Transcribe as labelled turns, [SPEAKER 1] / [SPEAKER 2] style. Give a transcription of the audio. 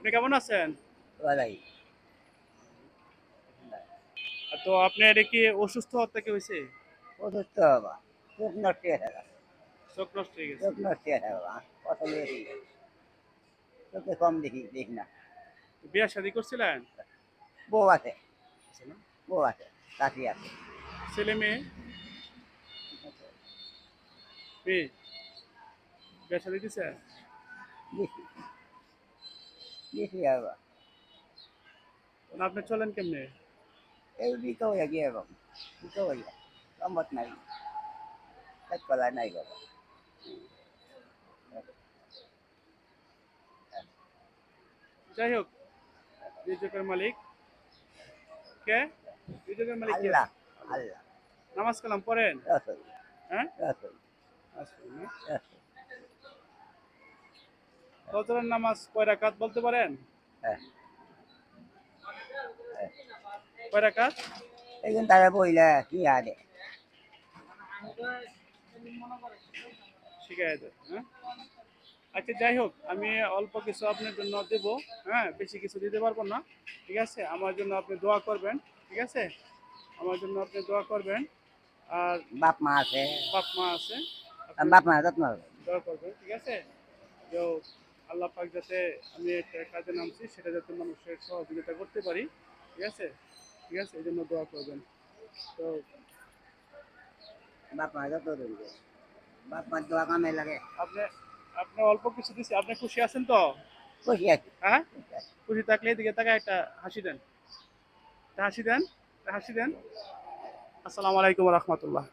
[SPEAKER 1] আপনি কেমন আছেন?
[SPEAKER 2] ওলাই
[SPEAKER 1] তো আপনি এটা কি অসুস্থ হওয়ার থেকে হয়েছে?
[SPEAKER 2] অসুস্থ বাবা, চোখ নষ্ট হয়ে থাকা,
[SPEAKER 1] চোখ নষ্ট হয়ে গেছে।
[SPEAKER 2] চোখ নষ্ট হয়ে থাকা বাবা, কত মেয়ে চোখে কম দেখি না।
[SPEAKER 1] বিয়ে শাদী করছিলেন?
[SPEAKER 2] বউ আছে,
[SPEAKER 1] আছে না?
[SPEAKER 2] বউ আছে, চাকরি আছে।
[SPEAKER 1] ছেলে মেয়ে? মেয়ে? বিয়ে শাদী দিছে?
[SPEAKER 2] বেশি বেশি বাবা,
[SPEAKER 1] না আপনি চলেন কেমনে?
[SPEAKER 2] এই বিকা হইয়া গিয়ে বাবা, বিকা হইয়া সম্মত নাই, কাজ করা নাই বাবা।
[SPEAKER 1] যাই হোক, রিজিকের মালিক কে? রিজিকের মালিক কে?
[SPEAKER 2] আল্লাহ আল্লাহ,
[SPEAKER 1] নামাজ কালাম পড়েন?
[SPEAKER 2] রসুল
[SPEAKER 1] হ্যাঁ?
[SPEAKER 2] রসুল
[SPEAKER 1] আচ্ছা, না?
[SPEAKER 2] রসুল।
[SPEAKER 1] ফজরের নামাজ কয় রাকাত বলতে পারেন?
[SPEAKER 2] হ্যাঁ হ্যাঁ,
[SPEAKER 1] কয় রাকাত?
[SPEAKER 2] এই জন্য তারা বইলে কি আরে
[SPEAKER 1] শিখাই দেন, হ্যাঁ? আচ্ছা যাই হোক, আমি অল্প কিছু আপনার জন্য দেব, হ্যাঁ? বেশি কিছু দিতে পারবো না, ঠিক আছে? আমার জন্য আপনি দোয়া করবেন, ঠিক আছে? আমার জন্য আপনি দোয়া করবেন। আর
[SPEAKER 2] বাপ মা আছে,
[SPEAKER 1] বাপ মা আছে, আপনি
[SPEAKER 2] বাপ মা যত্ন হবে।
[SPEAKER 1] দোয়া করবেন, ঠিক আছে? তো আল্লাহ পাক যাতে আমি একটা কাজে নামছি সেটা যাতে মানুষের সহযোগিতা করতে পারি, ঠিক আছে? ঠিক আছে, এই জন্য দোয়া করবেন। তো
[SPEAKER 2] বাপ মা যত্ন ধরবে, বাপ মার দোয়া কামে লাগে।
[SPEAKER 1] আপনি আপনি অল্প কিছু দিচ্ছি, আপনি খুশি আছেন তো?
[SPEAKER 2] খুশি আছি,
[SPEAKER 1] হ্যাঁ?
[SPEAKER 2] খুশি আছি।
[SPEAKER 1] খুশি থাকলে এদিকে তাকায় একটা হাসি দেন, একটা হাসি দেন, একটা হাসি দেন। আসসালামু আলাইকুম রহমতুল্লাহ।